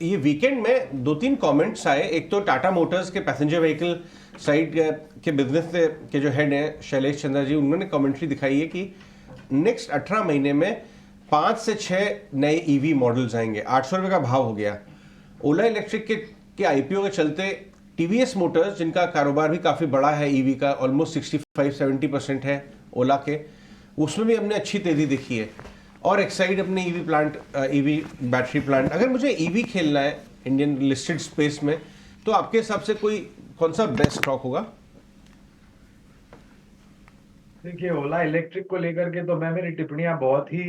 ये वीकेंड में 2-3 कमेंट्स आए। एक तो टाटा मोटर्स के पैसेंजर व्हीकल साइड के बिजनेस के जो हेड हैं शैलेश चंद्रा जी, उन्होंने कमेंट्री दिखाई है कि नेक्स्ट 18 महीने में 5 से 6 नए ईवी मॉडल्स आएंगे। 800 रुपये का भाव हो गया। ओला इलेक्ट्रिक के आईपीओ के चलते टीवीएस मोटर्स, जिनका कारोबार भी काफ़ी बड़ा है ईवी का, ऑलमोस्ट 65-70% है ओला के, उसमें भी हमने अच्छी तेज़ी देखी है। और एक साइड अपने EV plant, EV battery plant. अगर मुझे ईवी खेलना है इंडियन लिस्टेड स्पेस में, तो आपके हिसाब से कौन सा बेस्ट स्टॉक होगा? देखिए, ओला इलेक्ट्रिक को लेकर के तो मैं मेरी टिप्पणियां बहुत ही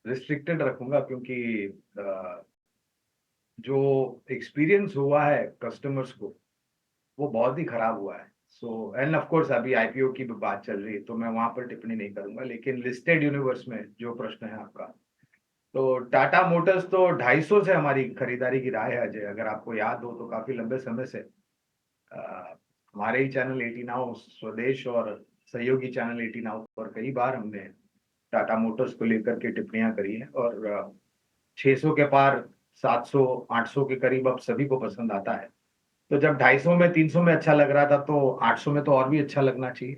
रिस्ट्रिक्टेड रखूंगा, क्योंकि जो एक्सपीरियंस हुआ है कस्टमर्स को वो बहुत ही खराब हुआ है। सो एंड ऑफ कोर्स अभी आईपीओ की भी बात चल रही है, तो मैं वहां पर टिप्पणी नहीं करूंगा। लेकिन लिस्टेड यूनिवर्स में जो प्रश्न है आपका, तो टाटा मोटर्स तो 250 से हमारी खरीदारी की राय है अजय। अगर आपको याद हो तो काफी लंबे समय से हमारे ही चैनल 89 स्वदेश और सहयोगी चैनल 89 पर कई बार हमने टाटा मोटर्स को लेकर के टिप्पणियां करी है। और 600 के पार 700 800 के करीब अब सभी को पसंद आता है। तो जब 250 में 300 में अच्छा लग रहा था, तो 800 में तो और भी अच्छा लगना चाहिए।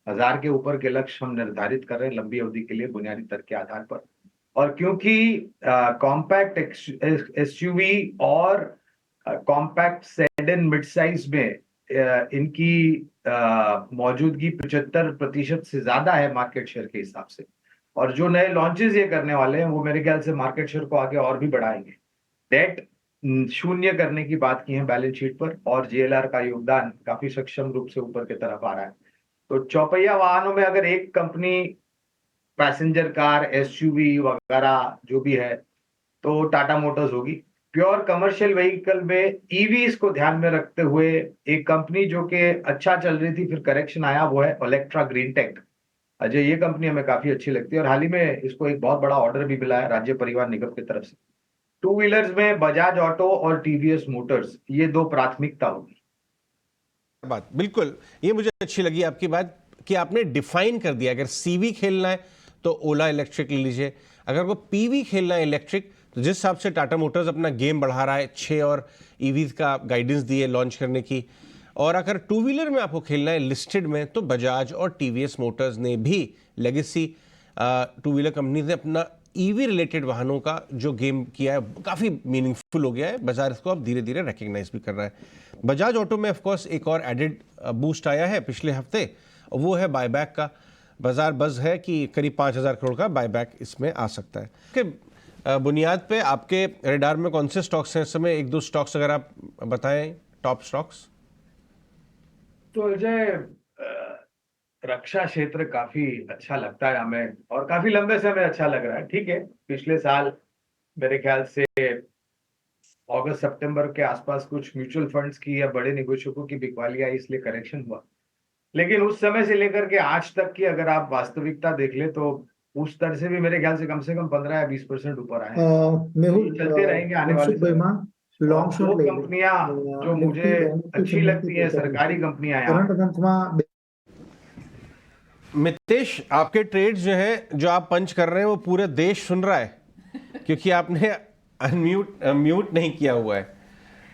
1000 के ऊपर के लक्ष्य हम निर्धारित कर रहे हैं लंबी अवधि के लिए बुनियादी तर्क के आधार पर। और क्योंकि कॉम्पैक्ट एसयूवी और कॉम्पैक्ट सेडान मिड साइज में इनकी मौजूदगी 75% से ज्यादा है मार्केट शेयर के हिसाब से। और जो नए लॉन्चेस ये करने वाले हैं वो मेरे ख्याल से मार्केट शेयर को आगे और भी बढ़ाएंगे। डेट शून्य करने की बात की है बैलेंस शीट पर, और जेएलआर का योगदान काफी सक्षम रूप से ऊपर की तरफ आ रहा है। तो चौपहिया वाहनों में अगर एक कंपनी पैसेंजर कार, एसयूवी वगैरह जो भी है, तो टाटा मोटर्स होगी। प्योर कमर्शियल व्हीकल में ईवीज को ध्यान में रखते हुए एक कंपनी जो कि अच्छा चल रही थी, फिर करेक्शन आया, वो है ओलेक्ट्रा ग्रीन टेक। अजय, ये कंपनी हमें काफी अच्छी लगती है और हाल ही में इसको एक बहुत बड़ा ऑर्डर भी मिला है राज्य परिवहन निगम की तरफ से। टू व्हीलर्स में बजाज ऑटो और टीवीएस मोटर्स, ये दो प्राथमिकता होगी। बात बिल्कुल, ये मुझे अच्छी लगी आपकी बात कि आपने डिफाइन कर दिया। अगर सीवी खेलना है तो ओला इलेक्ट्रिक ले लीजिए, अगर वो पीवी खेलना है इलेक्ट्रिक, तो जिस हिसाब से टाटा मोटर्स अपना गेम बढ़ा रहा है, 6 और ईवीज का गाइडेंस दिए लॉन्च करने की, और अगर टू व्हीलर में आपको खेलना है लिस्टेड में, तो बजाज और टीवीएस मोटर्स ने भी लेगेसी टू व्हीलर कंपनी ने अपना ईवी रिलेटेड वाहनों का जो गेम किया है काफ़ी मीनिंगफुल हो गया है। बाजार इसको अब धीरे धीरे रिकग्नाइज भी कर रहा है। बजाज ऑटो में ऑफकोर्स एक और एडेड बूस्ट आया है पिछले हफ्ते, वो है बायबैक का। बाजार बज़ है कि करीब 5,000 करोड़ का बायबैक इसमें आ सकता है। कि बुनियाद पे आपके रेडार में कौन से स्टॉक्स हैं इस समय? एक दो स्टॉक्स अगर आप बताएं, टॉप स्टॉक्स। तो अजय, रक्षा क्षेत्र काफी अच्छा लगता है हमें और काफी लंबे समय अच्छा लग रहा है। ठीक है, पिछले साल मेरे ख्याल से अगस्त सितंबर के आसपास कुछ म्यूचुअल फंड्स की या बड़े निवेशकों की बिकवाली आई, इसलिए करेक्शन हुआ। लेकिन उस समय से लेकर के आज तक की अगर आप वास्तविकता देख ले, तो उस स्तर से भी मेरे ख्याल से कम 15 या 20% ऊपर आए हैं। मेहुल, ये चलते रहेंगे आने वाले मनसुख भाई, समय। और लॉन्ग शॉट दो ले कंपनियां जो मुझे अच्छी लगती है, सरकारी कंपनियां करंट यहाँ। अकाउंट में मितेश, आपके ट्रेड्स जो हैं, जो आप पंच कर रहे हैं, वो पूरे देश सुन रहा है क्योंकि आपने म्यूट नहीं किया हुआ है।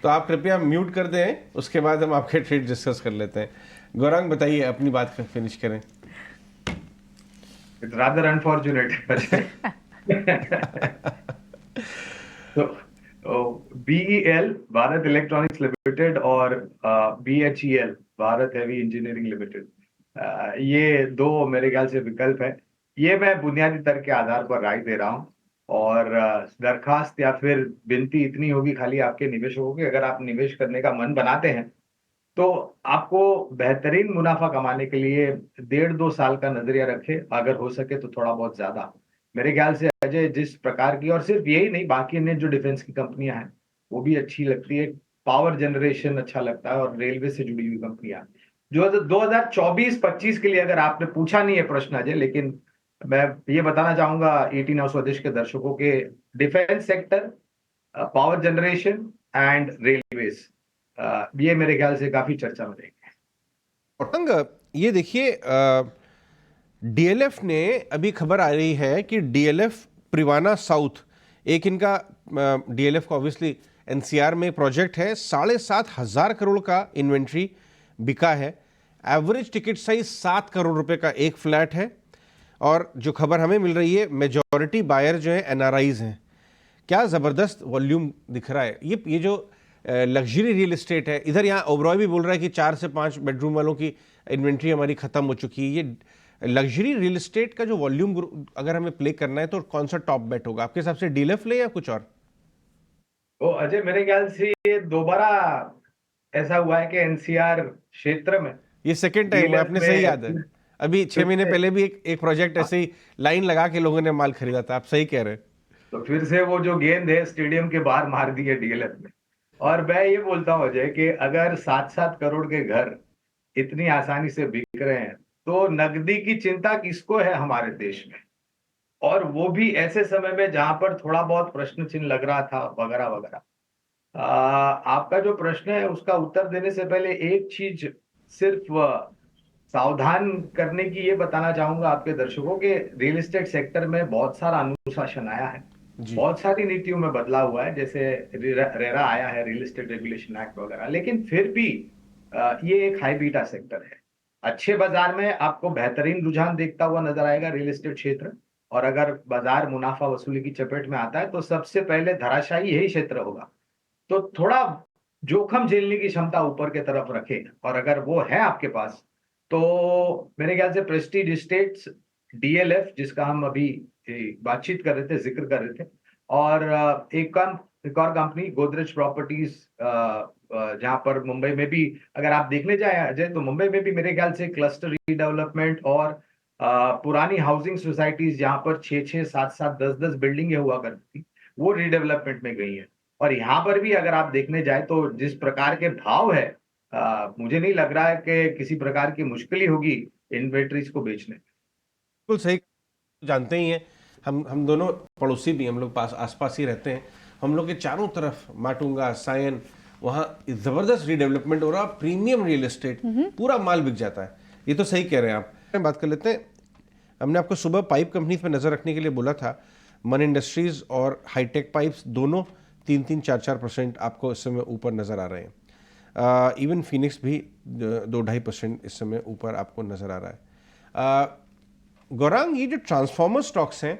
तो आप कृपया म्यूट कर दें, उसके बाद हम आपके ट्रेड डिस्कस कर लेते हैं। गौरांग, बताइए, अपनी बात फिनिश करें। It's rather unfortunate. तो BEL भारत इलेक्ट्रॉनिक्स लिमिटेड और BHEL Bharat heavy engineering limited, ये दो मेरे ख्याल से विकल्प है। ये मैं बुनियादी तर्क के आधार पर राय दे रहा हूँ। और दरखास्त या फिर विनती इतनी होगी खाली आपके निवेशकों की, अगर आप निवेश करने का मन बनाते हैं तो आपको बेहतरीन मुनाफा कमाने के लिए 1.5-2 साल का नजरिया रखें, अगर हो सके तो थोड़ा बहुत ज्यादा। मेरे ख्याल से अजय, जिस प्रकार की, और सिर्फ यही नहीं, बाकी अन्य जो डिफेंस की कंपनियां हैं वो भी अच्छी लगती है। पावर जनरेशन अच्छा लगता है और रेलवे से जुड़ी हुई कंपनियां जो 2024-25 के लिए, अगर आपने पूछा नहीं है प्रश्न अजय, लेकिन मैं ये बताना चाहूंगा 89 स्वदेश के दर्शकों के, defence sector, power generation and railways, ये मेरे ख्याल से काफी चर्चा में रहेंगे। औटंग, ये देखिए, डीएलएफ ने, अभी खबर आ रही है कि डीएलएफ प्रिवाना साउथ एक इनका डीएलएफ का ऑब्वियसली एनसीआर में प्रोजेक्ट है, 7,500 करोड़ का इन्वेंट्री बिका है। एवरेज टिकट साइज 7 करोड़ रुपए का एक फ्लैट है। और जो खबर हमें मिल रही है, मेजॉरिटी बायर जो है एनआरआईज हैं। क्या ज़बरदस्त वॉल्यूम दिख रहा है। ये जो लग्जरी रियल एस्टेट है, इधर यहाँ ओबरॉय भी बोल रहा है कि 4 से 5 बेडरूम वालों की इन्वेंट्री हमारी खत्म हो चुकी है। ये लग्जरी रियल एस्टेट का जो वॉल्यूम अगर हमें प्ले करना है तो कौन सा टॉप बेट होगा आपके हिसाब से, डीएलएफ ले या कुछ और? तो अजय, मेरे ख्याल से ये दोबारा ऐसा हुआ है कि एनसीआर क्षेत्र में ये सेकेंड टाइम है, डीएलएफ आपने सही याद है। में अभी 6 महीने फिर पहले भी एक प्रोजेक्ट ऐसे ही लाइन लगा के लोगों ने माल खरीदा था। आप सही कह रहे हैं। तो फिर से वो जो गेंद है स्टेडियम के बाहर मार दी है डीएलएफ में। और मैं ये बोलता हूँ अजय कि अगर 7-7 करोड़ के घर इतनी आसानी से बिक रहे हैं तो नकदी की चिंता किसको है हमारे देश में, और वो भी ऐसे समय में जहां पर थोड़ा बहुत प्रश्न चिन्ह लग रहा था वगैरह वगैरह। आपका जो प्रश्न है उसका उत्तर देने से पहले एक चीज सिर्फ सावधान करने की ये बताना चाहूंगा आपके दर्शकों के, रियल एस्टेट सेक्टर में बहुत सारा अनुशासन आया है, जी बहुत सारी नीतियों में बदलाव हुआ है, जैसे रेरा आया है, रियल एस्टेट रेगुलेशन एक्ट वगैरह। लेकिन फिर भी ये एक हाई बीटा सेक्टर है। अच्छे बाजार में आपको बेहतरीन रुझान देखता हुआ नजर आएगा रियल एस्टेट क्षेत्र, और अगर बाजार मुनाफा वसूली की चपेट में आता है तो सबसे पहले धराशायी यही क्षेत्र होगा। तो थोड़ा जोखम झेलने की क्षमता ऊपर के तरफ रखें, और अगर वो है आपके पास तो मेरे ख्याल से प्रेस्टीज एस्टेट्स, डीएलएफ जिसका हम अभी बातचीत कर रहे थे, जिक्र कर रहे थे, और एक और कंपनी गोदरेज प्रॉपर्टीज, जहां पर मुंबई में भी अगर आप देखने जाए अजय तो मुंबई में भी मेरे ख्याल से क्लस्टर रीडेवलपमेंट और पुरानी हाउसिंग सोसाइटीज जहां पर 6-6, 7-7, 10-10 बिल्डिंगें हुआ करती थी, वो रीडेवलपमेंट में गई है। और यहाँ पर भी अगर आप देखने जाए तो जिस प्रकार के भाव है, मुझे नहीं लग रहा है कि किसी प्रकार की मुश्किल ही होगी इन्वेंटरीज को बेचने में। बिल्कुल सही। जानते ही हैं, हम दोनों पड़ोसी भी, हम लोग पास आसपास ही रहते हैं। हम लोग के चारों तरफ माटुंगा, सायन, वहाँ ज़बरदस्त रीडेवलपमेंट हो रहा, प्रीमियम रियल एस्टेट, पूरा माल बिक जाता है। ये तो सही कह रहे हैं आप। बात कर लेते हैं। हमने आपको सुबह पाइप कंपनी पर नज़र रखने के लिए बोला था। मन इंडस्ट्रीज़ और हाईटेक पाइप्स दोनों 3-3, 4-4% आपको इस समय ऊपर नज़र आ रहे हैं। इवन फिनिक्स भी 2-2.5% इस समय ऊपर आपको नज़र आ रहा है। गौरांग, ये जो ट्रांसफॉर्मर स्टॉक्स हैं,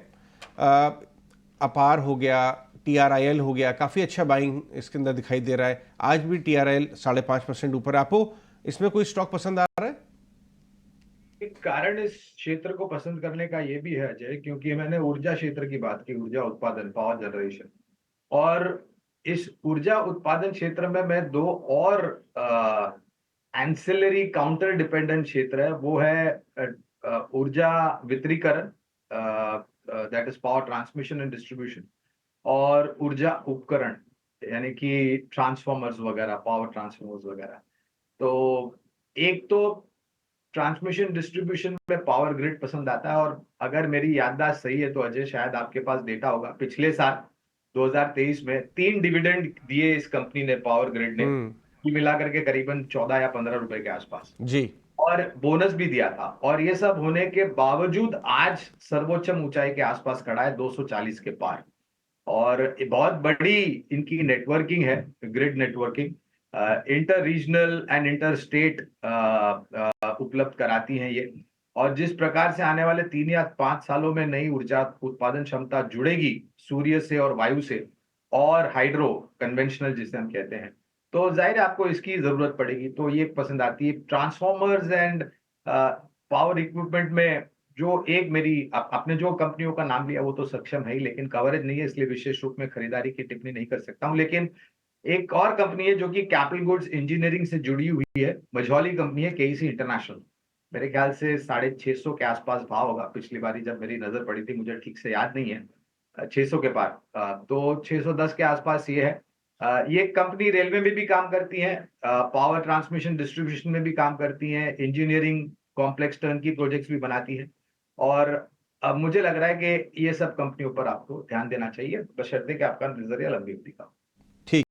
अपार हो गया, टीआरआईएल हो गया, काफ़ी अच्छा बाइंग इसके अंदर दिखाई दे रहा है। आज भी टीआरआईएल 5.5% ऊपर। आपको इसमें कोई स्टॉक पसंद आ रहा है? एक कारण इस क्षेत्र को पसंद करने का ये भी है अजय, क्योंकि मैंने ऊर्जा क्षेत्र की बात की, ऊर्जा उत्पादन, पावर जनरेशन, और इस ऊर्जा उत्पादन क्षेत्र में मैं दो और एंसिलरी काउंटर डिपेंडेंट क्षेत्र है, वो है ऊर्जा वितरीकरण, that is power transmission and distribution, और ऊर्जा उपकरण यानी कि ट्रांसफॉर्मर्स वगैरह, पावर ट्रांसफॉर्मर्स वगैरह। तो एक तो ट्रांसमिशन डिस्ट्रीब्यूशन में पावर ग्रिड पसंद आता है, और अगर मेरी याददाश्त सही है तो अजय शायद आपके पास डेटा होगा, पिछले साल 2023 में 3 डिविडेंड दिए इस कंपनी ने, पावर ग्रिड ने, मिला करके करीबन 14 या 15 रुपए के आसपास जी। और बोनस भी दिया था। और ये सब होने के बावजूद आज सर्वोच्च ऊंचाई के आसपास खड़ा है, 240 के पार। और बहुत बड़ी इनकी नेटवर्किंग है, grid networking, inter regional and inter state उपलब्ध कराती हैं ये। और जिस प्रकार से आने वाले 3 या 5 सालों में नई ऊर्जा उत्पादन क्षमता जुड़ेगी सूर्य से और वायु से, और हाइड्रो कन्वेंशनल जिसे हम कहते हैं, तो जाहिर है आपको इसकी जरूरत पड़ेगी, तो ये पसंद आती है। ट्रांसफॉर्मर्स एंड पावर इक्विपमेंट में जो एक मेरी आपने जो कंपनियों का नाम लिया वो तो सक्षम है ही, लेकिन कवरेज नहीं है, इसलिए विशेष रूप में खरीदारी की टिप्पणी नहीं कर सकता हूं। लेकिन एक और कंपनी है जो कि कैपिटल गुड्स इंजीनियरिंग से जुड़ी हुई है, मझौली कंपनी है, केईसी इंटरनेशनल। मेरे ख्याल से 650 के आसपास भाव होगा, पिछली बारी जब मेरी नजर पड़ी थी, मुझे ठीक से याद नहीं है, 600 के पार, तो 610 के आसपास ये है। ये कंपनी रेलवे में भी काम करती है, पावर ट्रांसमिशन डिस्ट्रीब्यूशन में भी काम करती है, इंजीनियरिंग कॉम्प्लेक्स टर्नकी प्रोजेक्ट्स भी बनाती है। और अब मुझे लग रहा है कि ये सब कंपनियों पर आपको ध्यान देना चाहिए, बशर्ते कि आपका नजरिया लंबी अवधि का।